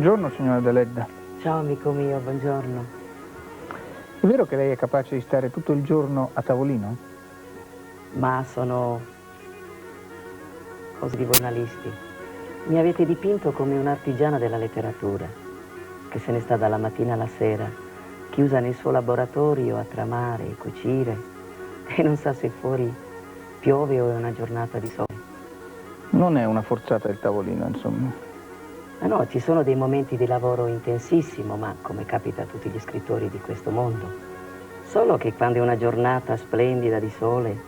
Buongiorno signora Deledda. Ciao amico mio, buongiorno. È vero che lei è capace di stare tutto il giorno a tavolino? Ma sono cose di giornalisti. Mi avete dipinto come un'artigiana della letteratura, che se ne sta dalla mattina alla sera, chiusa nel suo laboratorio a tramare e cucire, e non sa se fuori piove o è una giornata di sole. Non è una forzata il tavolino, insomma. Ma no, ci sono dei momenti di lavoro intensissimo, ma come capita a tutti gli scrittori di questo mondo. Solo che quando è una giornata splendida di sole,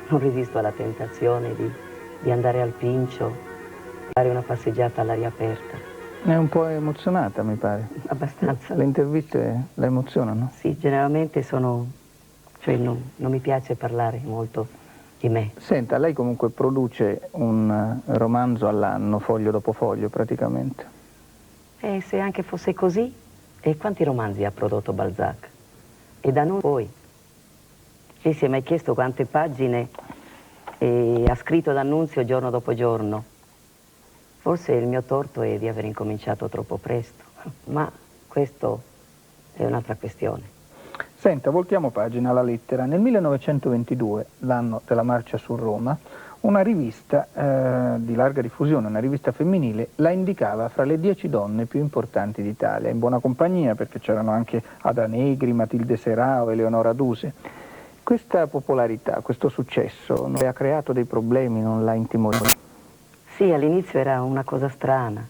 non resisto alla tentazione di andare al Pincio, fare una passeggiata all'aria aperta. È un po' emozionata, mi pare. Abbastanza. Le interviste la emozionano? Sì, generalmente non mi piace parlare molto di me. Senta, lei comunque produce un romanzo all'anno, foglio dopo foglio, praticamente. E se anche fosse così, e quanti romanzi ha prodotto Balzac? E da noi poi. Lei si è mai chiesto quante pagine ha scritto d'Annunzio giorno dopo giorno? Forse il mio torto è di aver incominciato troppo presto, ma questo è un'altra questione. Senta, voltiamo pagina alla lettera. Nel 1922, l'anno della marcia su Roma, una rivista di larga diffusione, una rivista femminile, la indicava fra le 10 donne più importanti d'Italia, in buona compagnia perché c'erano anche Ada Negri, Matilde Serao, Eleonora Duse. Questa popolarità, questo successo, non le ha creato dei problemi, non l'ha intimorito? Sì, all'inizio era una cosa strana,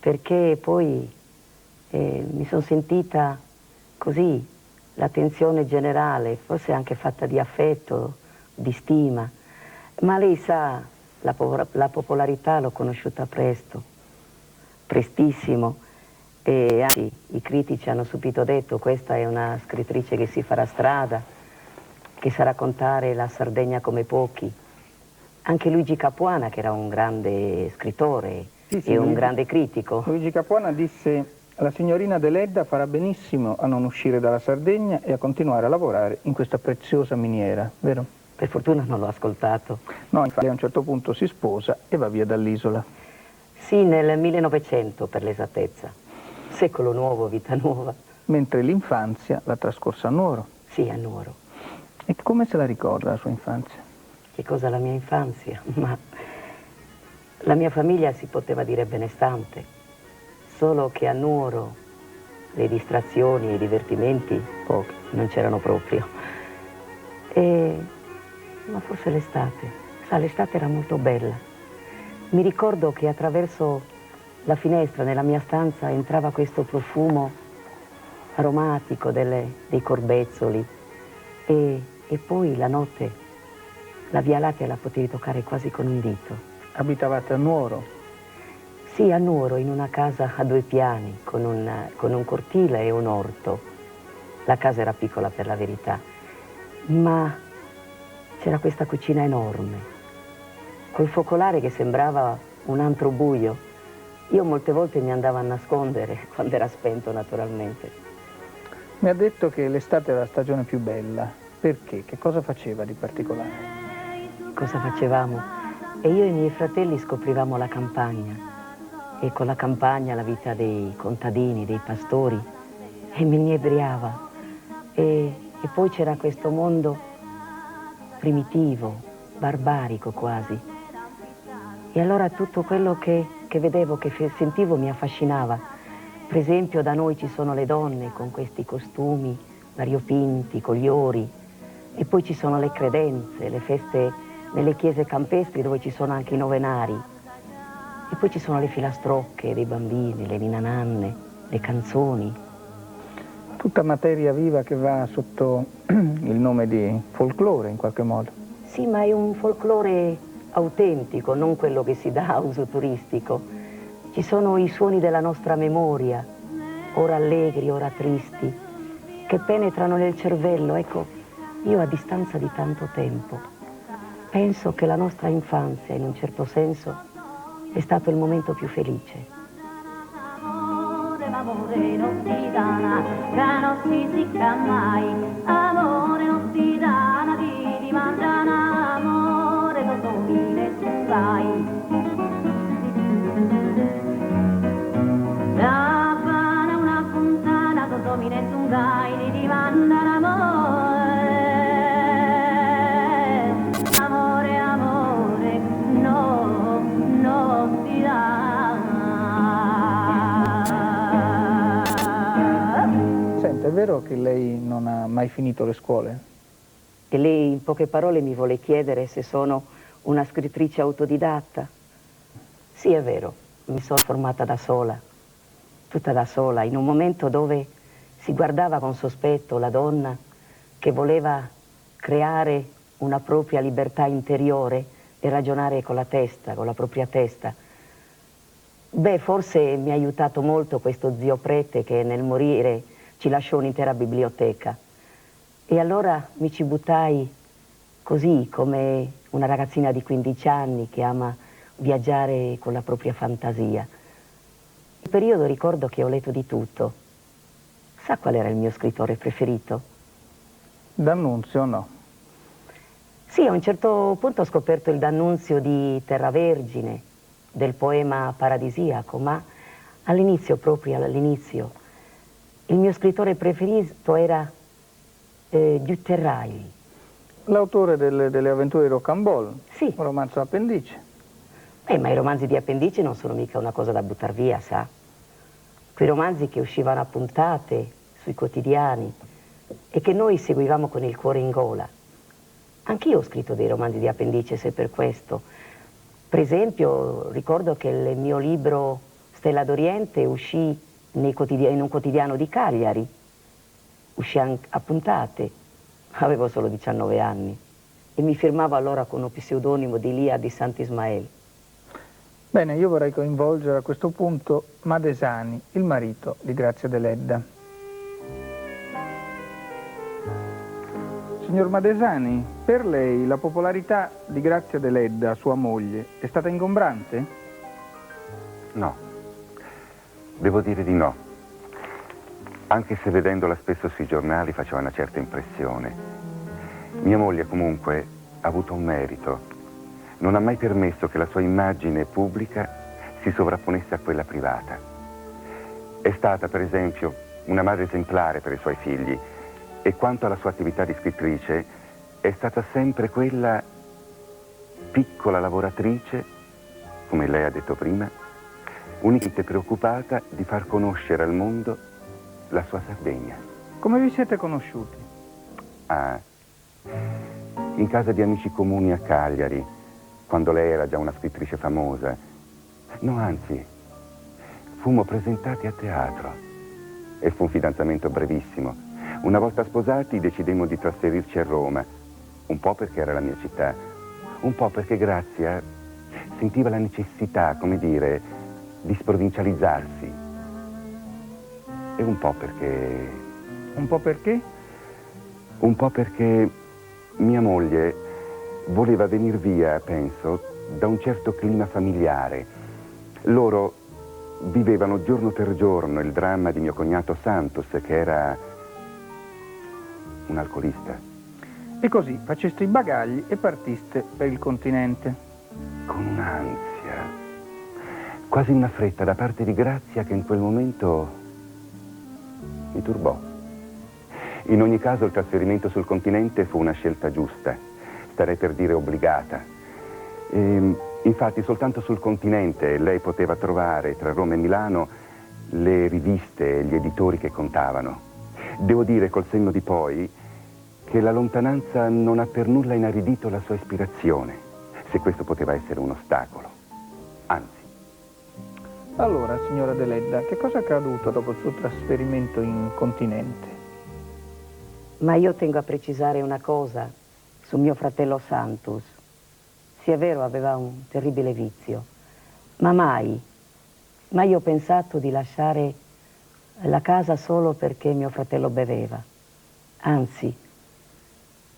perché poi mi sono sentita così, l'attenzione generale, forse anche fatta di affetto, di stima, ma lei sa, la popolarità l'ho conosciuta presto, prestissimo, e anzi i critici hanno subito detto questa è una scrittrice che si farà strada, che sa raccontare la Sardegna come pochi. Anche Luigi Capuana, che era un grande scrittore e un grande critico. Luigi Capuana disse: la signorina Deledda farà benissimo a non uscire dalla Sardegna e a continuare a lavorare in questa preziosa miniera, vero? Per fortuna non l'ho ascoltato. No, infatti a un certo punto si sposa e va via dall'isola. Sì, nel 1900 per l'esattezza. Secolo nuovo, vita nuova. Mentre l'infanzia l'ha trascorsa a Nuoro. Sì, a Nuoro. E come se la ricorda la sua infanzia? Che cosa la mia infanzia? Ma la mia famiglia si poteva dire benestante, solo che a Nuoro le distrazioni e i divertimenti Pochi. non c'erano proprio. Ma forse l'estate, sa, l'estate era molto bella. Mi ricordo che attraverso la finestra nella mia stanza entrava questo profumo aromatico dei corbezzoli e poi la notte la Via Lattea la potevi toccare quasi con un dito. Abitavate a Nuoro? Sì, a Nuoro, in una casa a 2 piani, con un cortile e un orto. La casa era piccola per la verità, ma c'era questa cucina enorme, col focolare che sembrava un antro buio. Io molte volte mi andavo a nascondere, quando era spento naturalmente. Mi ha detto che l'estate era la stagione più bella. Perché? Che cosa faceva di particolare? Cosa facevamo? E io e i miei fratelli scoprivamo la campagna, e con la campagna la vita dei contadini, dei pastori, e mi inebriava. E poi c'era questo mondo primitivo, barbarico quasi. E allora tutto quello che vedevo, che sentivo mi affascinava. Per esempio da noi ci sono le donne con questi costumi variopinti, con gli ori, e poi ci sono le credenze, le feste nelle chiese campestri dove ci sono anche i novenari, e poi ci sono le filastrocche dei bambini, le ninananne, le canzoni. Tutta materia viva che va sotto il nome di folklore in qualche modo. Sì, ma è un folklore autentico, non quello che si dà a uso turistico. Ci sono i suoni della nostra memoria, ora allegri, ora tristi, che penetrano nel cervello. Ecco, io a distanza di tanto tempo penso che la nostra infanzia, in un certo senso, è stato il momento più felice. Amore, l'amore non si dà, che non si sicca mai. Amore non si dà, di mangiare amore, lo domine tu vai. sai di mandare amore, amore, no, non ti dà. Senta, è vero che lei non ha mai finito le scuole? E lei in poche parole mi vuole chiedere se sono una scrittrice autodidatta? Sì, è vero, mi sono formata da sola, tutta da sola, in un momento dove si guardava con sospetto la donna che voleva creare una propria libertà interiore e ragionare con la testa, con la propria testa. Beh, forse mi ha aiutato molto questo zio prete che nel morire ci lasciò un'intera biblioteca. E allora mi ci buttai così, come una ragazzina di 15 anni che ama viaggiare con la propria fantasia. In periodo ricordo che ho letto di tutto. Sa qual era il mio scrittore preferito? D'Annunzio no. Sì, a un certo punto ho scoperto il D'Annunzio di Terra Vergine, del poema paradisiaco, ma all'inizio, proprio all'inizio, il mio scrittore preferito era Dutterrail. L'autore delle avventure di Rocambole, Sì. un romanzo appendice. Ma i romanzi di appendice non sono mica una cosa da buttar via, sa? Quei romanzi che uscivano a puntate sui quotidiani e che noi seguivamo con il cuore in gola. Anch'io ho scritto dei romanzi di appendice, se per questo. Per esempio, ricordo che il mio libro Stella d'Oriente uscì in un quotidiano di Cagliari, uscì a puntate, avevo solo 19 anni e mi firmavo allora con un pseudonimo di Lia di Sant'Ismael. Bene, io vorrei coinvolgere a questo punto Madesani, il marito di Grazia Deledda. Signor Madesani, per lei la popolarità di Grazia Deledda, sua moglie, è stata ingombrante? No, devo dire di no, anche se vedendola spesso sui giornali faceva una certa impressione. Mia moglie comunque ha avuto un merito. Non ha mai permesso che la sua immagine pubblica si sovrapponesse a quella privata. È stata, per esempio, una madre esemplare per i suoi figli e quanto alla sua attività di scrittrice è stata sempre quella piccola lavoratrice, come lei ha detto prima, unicamente preoccupata di far conoscere al mondo la sua Sardegna. Come vi siete conosciuti? Ah, in casa di amici comuni a Cagliari, quando lei era già una scrittrice famosa. No, anzi, fummo presentati a teatro e fu un fidanzamento brevissimo. Una volta sposati decidemmo di trasferirci a Roma, un po' perché era la mia città, un po' perché Grazia sentiva la necessità, come dire, di sprovincializzarsi e un po' perché... Un po' perché? Un po' perché mia moglie voleva venir via, penso, da un certo clima familiare. Loro vivevano giorno per giorno il dramma di mio cognato Santos, che era un alcolista. E così faceste i bagagli e partiste per il continente. Con un'ansia, quasi una fretta da parte di Grazia che in quel momento mi turbò. In ogni caso il trasferimento sul continente fu una scelta giusta, starei per dire obbligata. Infatti soltanto sul continente lei poteva trovare tra Roma e Milano le riviste e gli editori che contavano. Devo dire col senno di poi che la lontananza non ha per nulla inaridito la sua ispirazione, se questo poteva essere un ostacolo. Anzi. Allora, signora Deledda, che cosa è accaduto dopo il suo trasferimento in continente? Ma io tengo a precisare una cosa su mio fratello Santos. Sì, è vero, aveva un terribile vizio, ma mai ho pensato di lasciare la casa solo perché mio fratello beveva. Anzi,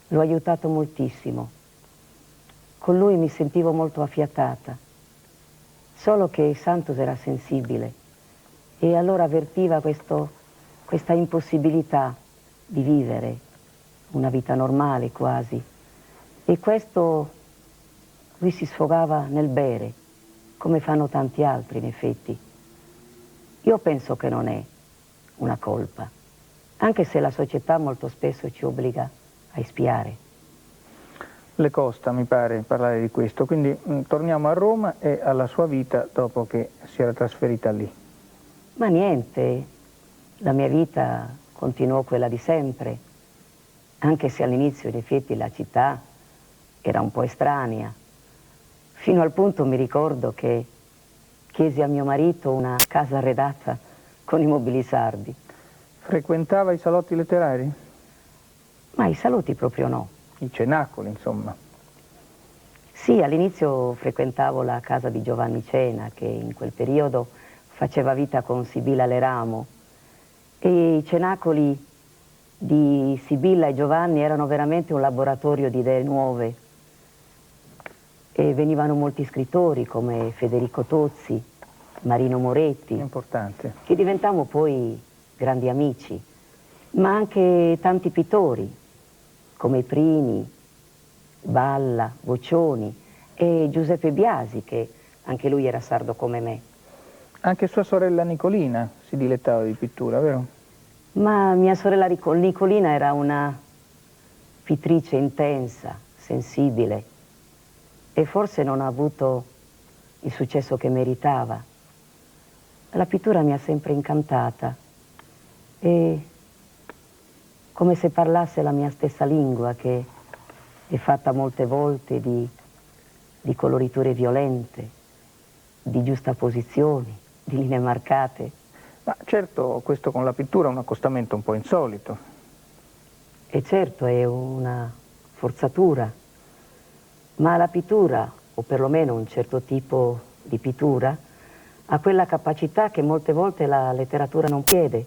l'ho aiutato moltissimo. Con lui mi sentivo molto affiatata, solo che Santos era sensibile e allora avvertiva questa impossibilità di vivere una vita normale quasi. E questo lui si sfogava nel bere, come fanno tanti altri in effetti. Io penso che non è una colpa, anche se la società molto spesso ci obbliga a espiare. Le costa, mi pare, parlare di questo, quindi torniamo a Roma e alla sua vita dopo che si era trasferita lì. Ma niente, la mia vita continuò quella di sempre, anche se all'inizio in effetti la città era un po' estranea, fino al punto mi ricordo che chiesi a mio marito una casa arredata con i mobili sardi. Frequentava i salotti letterari? Ma i salotti proprio no. I cenacoli, insomma. Sì, all'inizio frequentavo la casa di Giovanni Cena, che in quel periodo faceva vita con Sibilla Leramo, e i cenacoli di Sibilla e Giovanni erano veramente un laboratorio di idee nuove, e venivano molti scrittori come Federico Tozzi, Marino Moretti, Importante. che diventammo poi grandi amici, ma anche tanti pittori come Prini, Balla, Boccioni e Giuseppe Biasi, che anche lui era sardo come me. Anche sua sorella Nicolina si dilettava di pittura, vero? Ma mia sorella Nicolina era una pittrice intensa, sensibile, e forse non ha avuto il successo che meritava. La pittura mi ha sempre incantata, e come se parlasse la mia stessa lingua, che è fatta molte volte di coloriture violente, di giustaposizioni, di linee marcate. Ma certo, questo con la pittura è un accostamento un po' insolito. E certo è una forzatura, ma la pittura, o perlomeno un certo tipo di pittura, ha quella capacità che molte volte la letteratura non chiede.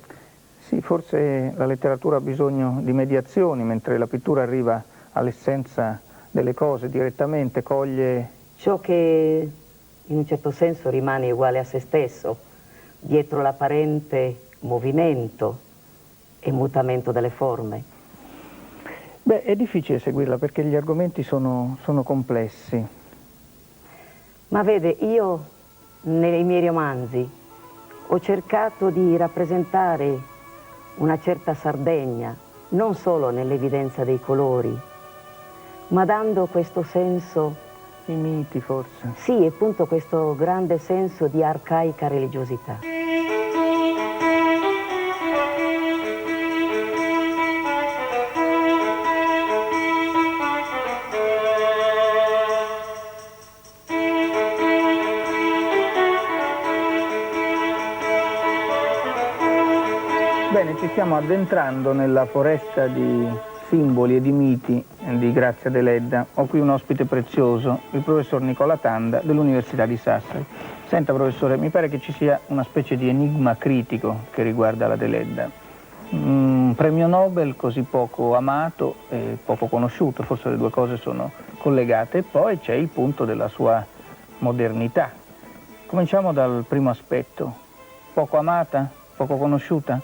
Sì, forse la letteratura ha bisogno di mediazioni, mentre la pittura arriva all'essenza delle cose direttamente, coglie... Ciò che in un certo senso rimane uguale a se stesso, dietro l'apparente movimento e mutamento delle forme. Beh, è difficile seguirla perché gli argomenti sono complessi. Ma vede, io nei miei romanzi ho cercato di rappresentare una certa Sardegna, non solo nell'evidenza dei colori, ma dando questo senso... I miti, forse. Sì, appunto questo grande senso di arcaica religiosità. Bene, ci stiamo addentrando nella foresta di simboli e di miti di Grazia Deledda. Ho qui un ospite prezioso, il professor Nicola Tanda dell'Università di Sassari. Senta professore, mi pare che ci sia una specie di enigma critico che riguarda la Deledda. Premio Nobel così poco amato e poco conosciuto, forse le due cose sono collegate, e poi c'è il punto della sua modernità. Cominciamo dal primo aspetto. Poco amata, poco conosciuta?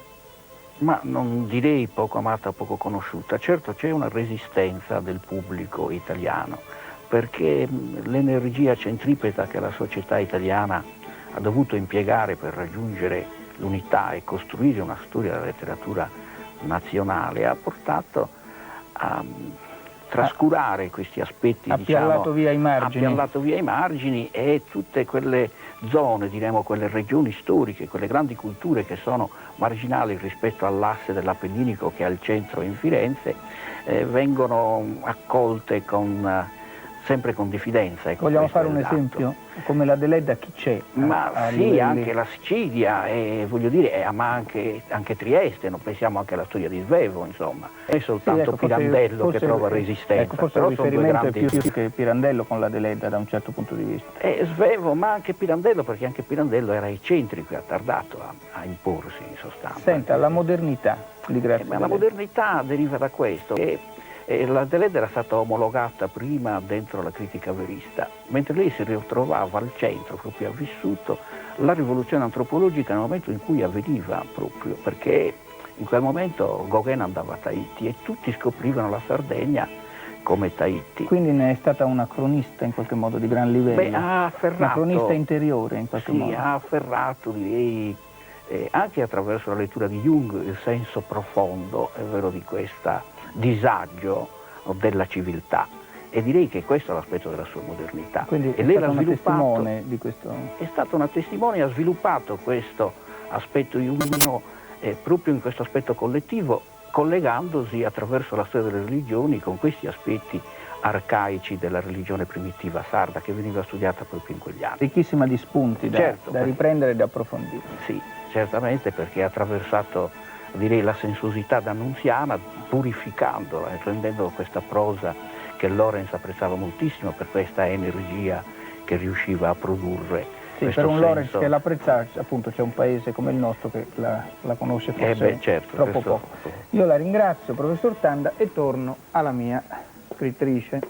Ma non direi poco amata o poco conosciuta. Certo c'è una resistenza del pubblico italiano, perché l'energia centripeta che la società italiana ha dovuto impiegare per raggiungere l'unità e costruire una storia della letteratura nazionale ha portato a trascurare questi aspetti, ha piallato via i margini. Ha piallato via i margini, e tutte quelle zone, diremo quelle regioni storiche, quelle grandi culture che sono marginali rispetto all'asse dell'Appenninico che è al centro in Firenze, vengono accolte sempre con diffidenza. Ecco, vogliamo fare un esempio? Come la Deledda chi c'è? Ma sì, anche la Sicilia, e voglio dire, ma anche Trieste, non pensiamo anche alla storia di Svevo, insomma. È soltanto sì, ecco, Pirandello che trova resistenza. Ecco, forse però il riferimento è più che Pirandello con la Deledda da un certo punto di vista. Svevo, ma anche Pirandello, perché anche Pirandello era eccentrico e ha tardato a imporsi in sostanza. Senta, la modernità di Grazia Ma la modernità deriva da questo. La Deledda era stata omologata prima dentro la critica verista, mentre lei si ritrovava al centro, proprio ha vissuto la rivoluzione antropologica nel momento in cui avveniva, proprio perché in quel momento Gauguin andava a Tahiti e tutti scoprivano la Sardegna come Tahiti. Quindi ne è stata una cronista in qualche modo di gran livello. Ha afferrato, una cronista interiore in qualche modo. Ha afferrato, direi, anche attraverso la lettura di Jung, il senso profondo, è vero, di questo disagio della civiltà. E direi che questo è l'aspetto della sua modernità. Quindi e è lei stata l'ha una sviluppato, testimone di questo. è stata una testimone, ha sviluppato questo aspetto junghiano proprio in questo aspetto collettivo, collegandosi attraverso la storia delle religioni con questi aspetti arcaici della religione primitiva sarda che veniva studiata proprio in quegli anni. Ricchissima di spunti da, Certo, da riprendere e da approfondire. Sì, certamente, perché ha attraversato, direi, la sensuosità d'annunziana, purificandola e rendendo questa prosa che Lorenz apprezzava moltissimo per questa energia che riusciva a produrre. Sì, per un Lorenz che l'apprezza, appunto c'è un paese come il nostro che la conosce forse certo, troppo poco. Io la ringrazio, professor Tanda, e torno alla mia scrittrice.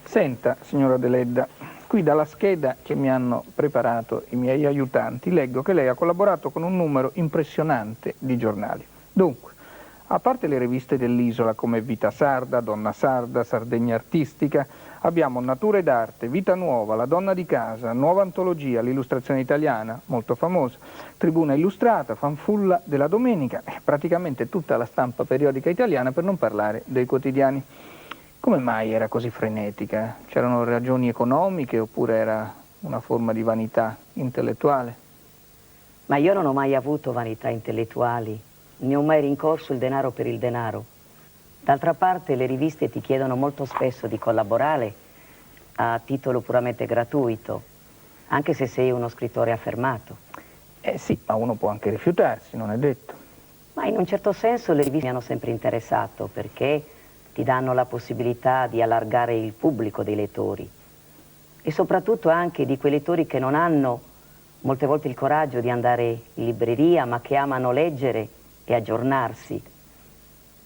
Senta, signora Deledda, qui dalla scheda che mi hanno preparato i miei aiutanti leggo che lei ha collaborato con un numero impressionante di giornali. Dunque, a parte le riviste dell'isola come Vita Sarda, Donna Sarda, Sardegna Artistica, abbiamo Natura ed Arte, Vita Nuova, La Donna di Casa, Nuova Antologia, l'illustrazione italiana, molto famosa, Tribuna Illustrata, Fanfulla della Domenica, praticamente tutta la stampa periodica italiana, per non parlare dei quotidiani. Come mai era così frenetica? C'erano ragioni economiche oppure era una forma di vanità intellettuale? Ma io non ho mai avuto vanità intellettuali, ne ho mai rincorso il denaro per il denaro. D'altra parte le riviste ti chiedono molto spesso di collaborare a titolo puramente gratuito, anche se sei uno scrittore affermato. Sì, ma uno può anche rifiutarsi, non è detto. Ma in un certo senso le riviste mi hanno sempre interessato perché ti danno la possibilità di allargare il pubblico dei lettori e soprattutto anche di quei lettori che non hanno molte volte il coraggio di andare in libreria ma che amano leggere e aggiornarsi.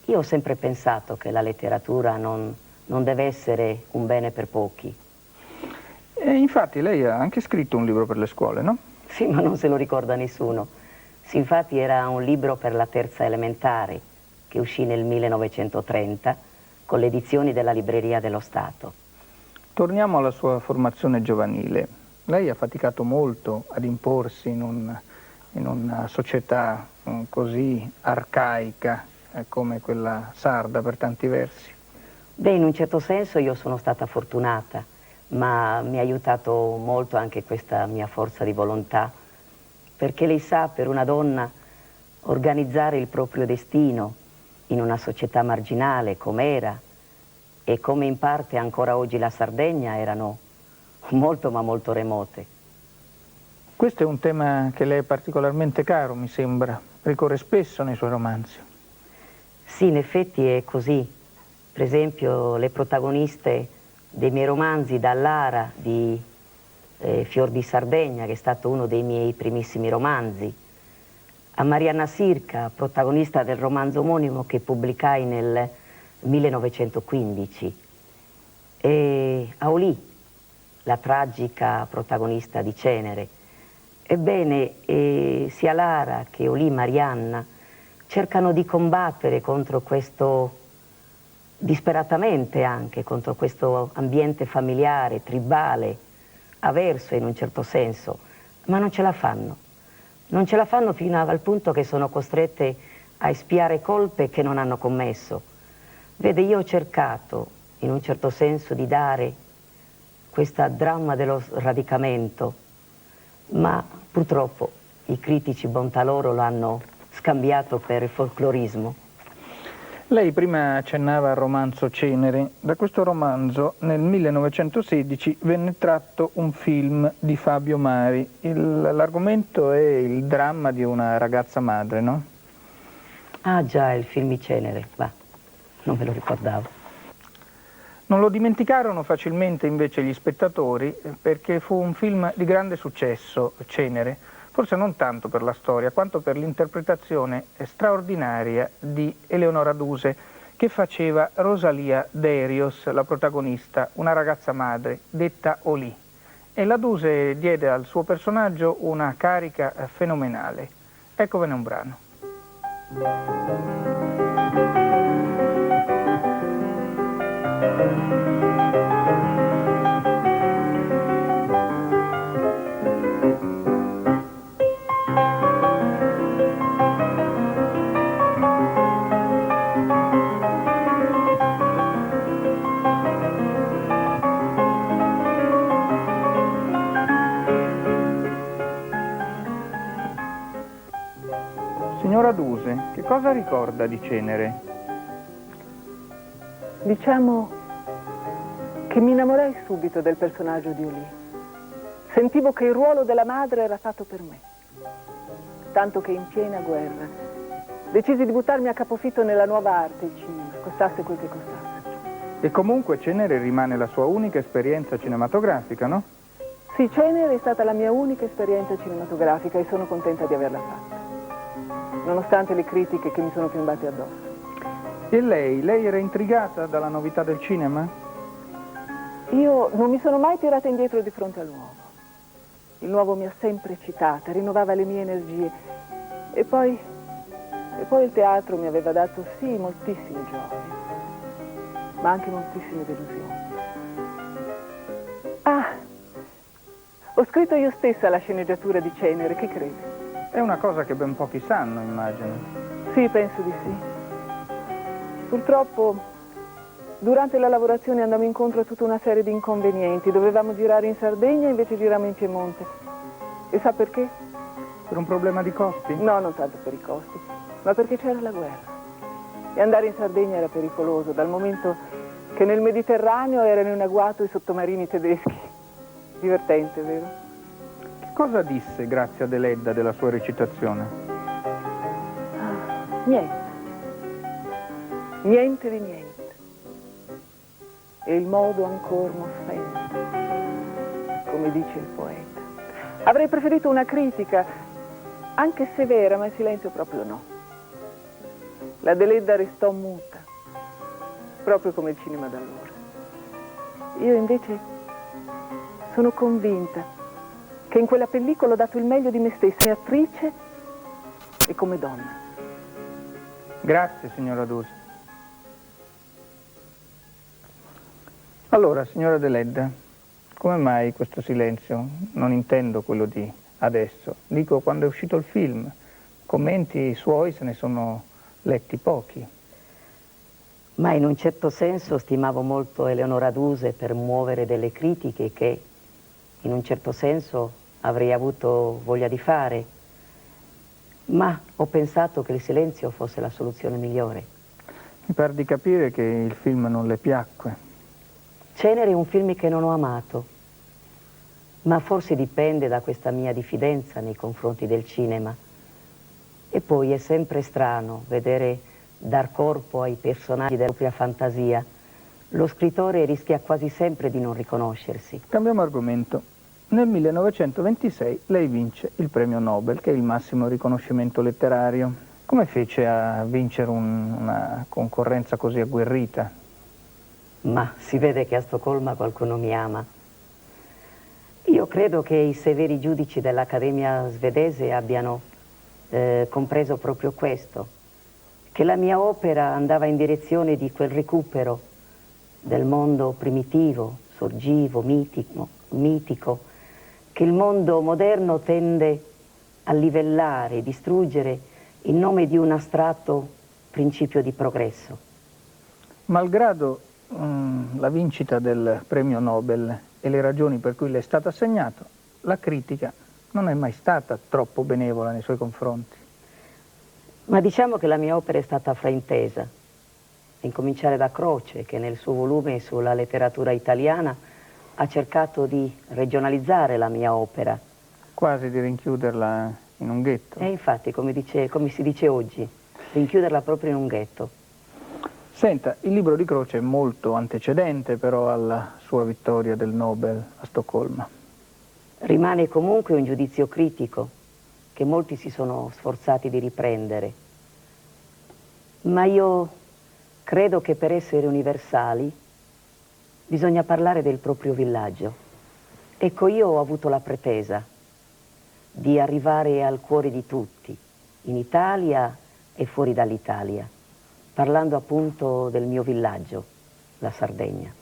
Io ho sempre pensato che la letteratura non deve essere un bene per pochi. E infatti lei ha anche scritto un libro per le scuole, no? Sì, ma non se lo ricorda nessuno. Sì, infatti era un libro per la terza elementare che uscì nel 1930 con le edizioni della Libreria dello Stato. Torniamo alla sua formazione giovanile. Lei ha faticato molto ad imporsi in una società così arcaica come quella sarda per tanti versi. Beh, in un certo senso io sono stata fortunata, ma mi ha aiutato molto anche questa mia forza di volontà, perché lei sa, per una donna organizzare il proprio destino in una società marginale com'era e come in parte ancora oggi la Sardegna erano molto ma molto remote. Questo è un tema che le è particolarmente caro, mi sembra, ricorre spesso nei suoi romanzi. Sì, in effetti è così. Per esempio le protagoniste dei miei romanzi, da Lara di Fior di Sardegna, che è stato uno dei miei primissimi romanzi, a Marianna Sirca, protagonista del romanzo omonimo che pubblicai nel 1915, e a Olì, la tragica protagonista di Cenere. Ebbene, sia Lara che Olì Marianna cercano di combattere contro questo, disperatamente anche, contro questo ambiente familiare, tribale, avverso in un certo senso, ma non ce la fanno. Non ce la fanno fino al punto che sono costrette a espiare colpe che non hanno commesso. Vede, io ho cercato, in un certo senso, di dare questo dramma dello sradicamento, ma purtroppo i critici, bontà loro, lo hanno scambiato per il folclorismo. Lei prima accennava al romanzo Cenere. Da questo romanzo nel 1916 venne tratto un film di Fabio Mari. L'argomento è il dramma di una ragazza madre, no? Ah già, il film di Cenere, va, non me lo ricordavo. Non lo dimenticarono facilmente invece gli spettatori perché fu un film di grande successo, Cenere, forse non tanto per la storia quanto per l'interpretazione straordinaria di Eleonora Duse, che faceva Rosalia Derios, la protagonista, una ragazza madre detta Olì. E la Duse diede al suo personaggio una carica fenomenale. Eccovene un brano. Signora Duse, che cosa ricorda di Cenere? Diciamo che mi innamorai subito del personaggio di Olì. Sentivo che il ruolo della madre era fatto per me. Tanto che in piena guerra decisi di buttarmi a capofitto nella nuova arte, il cinema, costasse quel che costasse. E comunque Cenere rimane la sua unica esperienza cinematografica, no? Sì, Cenere è stata la mia unica esperienza cinematografica e sono contenta di averla fatta, nonostante le critiche che mi sono piombate addosso. E lei era intrigata dalla novità del cinema? Io non mi sono mai tirata indietro di fronte al nuovo. Il nuovo mi ha sempre eccitata, rinnovava le mie energie. E poi il teatro mi aveva dato sì moltissimi giochi, ma anche moltissime delusioni. Ah, ho scritto io stessa la sceneggiatura di Cenere, che credi? È una cosa che ben pochi sanno, immagino. Sì, penso di sì. Purtroppo, durante la lavorazione andammo incontro a tutta una serie di inconvenienti. Dovevamo girare in Sardegna, invece girammo in Piemonte. E sa perché? Per un problema di costi? No, non tanto per i costi, ma perché c'era la guerra. E andare in Sardegna era pericoloso, dal momento che nel Mediterraneo erano in agguato i sottomarini tedeschi. Divertente, vero? Che cosa disse Grazia Deledda della sua recitazione? Niente. Niente di niente. E il modo ancor m'offende, come dice il poeta. Avrei preferito una critica, anche severa, ma il silenzio proprio no. La Deledda restò muta, proprio come il cinema d'allora. Io invece sono convinta che in quella pellicola ho dato il meglio di me stessa, come attrice e come donna. Grazie, signora Duse. Allora, signora Deledda, come mai questo silenzio? Non intendo quello di adesso, dico quando è uscito il film. Commenti suoi se ne sono letti pochi. Ma in un certo senso stimavo molto Eleonora Duse per muovere delle critiche che in un certo senso avrei avuto voglia di fare, ma ho pensato che il silenzio fosse la soluzione migliore. Mi pare di capire che il film non le piacque. Cenere è un film che non ho amato, ma forse dipende da questa mia diffidenza nei confronti del cinema. E poi è sempre strano vedere dar corpo ai personaggi della propria fantasia. Lo scrittore rischia quasi sempre di non riconoscersi. Cambiamo argomento. Nel 1926 lei vince il premio Nobel, che è il massimo riconoscimento letterario. Come fece a vincere una concorrenza così agguerrita? Ma si vede che a Stoccolma qualcuno mi ama. Io credo che i severi giudici dell'Accademia svedese abbiano compreso proprio questo, che la mia opera andava in direzione di quel recupero del mondo primitivo, sorgivo, mitico, che il mondo moderno tende a livellare, distruggere in nome di un astratto principio di progresso. Malgrado la vincita del premio Nobel e le ragioni per cui le è stato assegnato, la critica non è mai stata troppo benevola nei suoi confronti. Ma diciamo che la mia opera è stata fraintesa, a incominciare da Croce, che nel suo volume sulla letteratura italiana ha cercato di regionalizzare la mia opera. Quasi di rinchiuderla in un ghetto. E infatti, come si dice oggi, rinchiuderla proprio in un ghetto. Senta, il libro di Croce è molto antecedente però alla sua vittoria del Nobel a Stoccolma. Rimane comunque un giudizio critico che molti si sono sforzati di riprendere. Ma io credo che per essere universali bisogna parlare del proprio villaggio. Ecco, io ho avuto la pretesa di arrivare al cuore di tutti, in Italia e fuori dall'Italia, parlando appunto del mio villaggio, la Sardegna.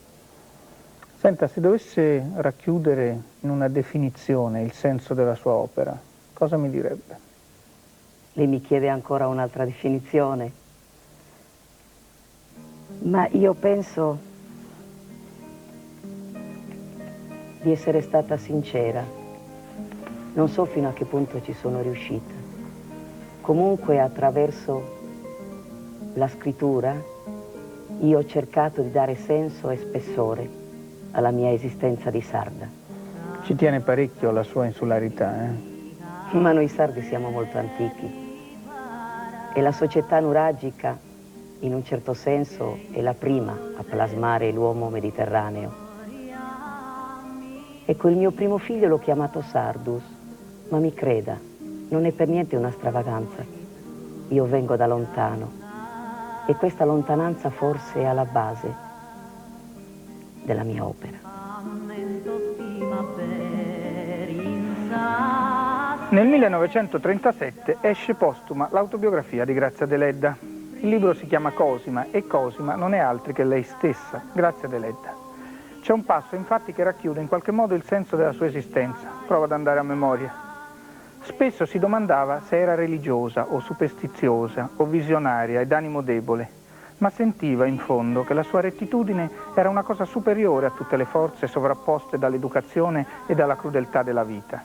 Senta, se dovesse racchiudere in una definizione il senso della sua opera, cosa mi direbbe? Lei mi chiede ancora un'altra definizione? Ma io penso di essere stata sincera. Non so fino a che punto ci sono riuscita. Comunque attraverso la scrittura io ho cercato di dare senso e spessore alla mia esistenza di sarda. Ci tiene parecchio la sua insularità, Ma noi sardi siamo molto antichi e la società nuragica, in un certo senso, è la prima a plasmare l'uomo mediterraneo. Ecco, il mio primo figlio l'ho chiamato Sardus, ma mi creda, non è per niente una stravaganza. Io vengo da lontano e questa lontananza forse è alla base della mia opera. Nel 1937 esce postuma l'autobiografia di Grazia Deledda. Il libro si chiama Cosima e Cosima non è altri che lei stessa, Grazia Deledda. C'è un passo infatti che racchiude in qualche modo il senso della sua esistenza. Prova ad andare a memoria. Spesso si domandava se era religiosa o superstiziosa o visionaria ed animo debole, ma sentiva in fondo che la sua rettitudine era una cosa superiore a tutte le forze sovrapposte dall'educazione e dalla crudeltà della vita.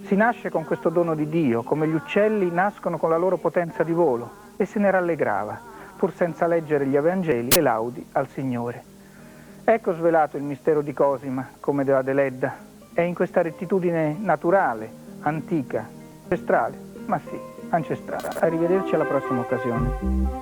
Si nasce con questo dono di Dio, come gli uccelli nascono con la loro potenza di volo, e se ne rallegrava, pur senza leggere gli Evangeli e laudi al Signore. Ecco svelato il mistero di Cosima, come della Deledda. È in questa rettitudine naturale, antica, ancestrale, ma sì, ancestrale. Arrivederci alla prossima occasione.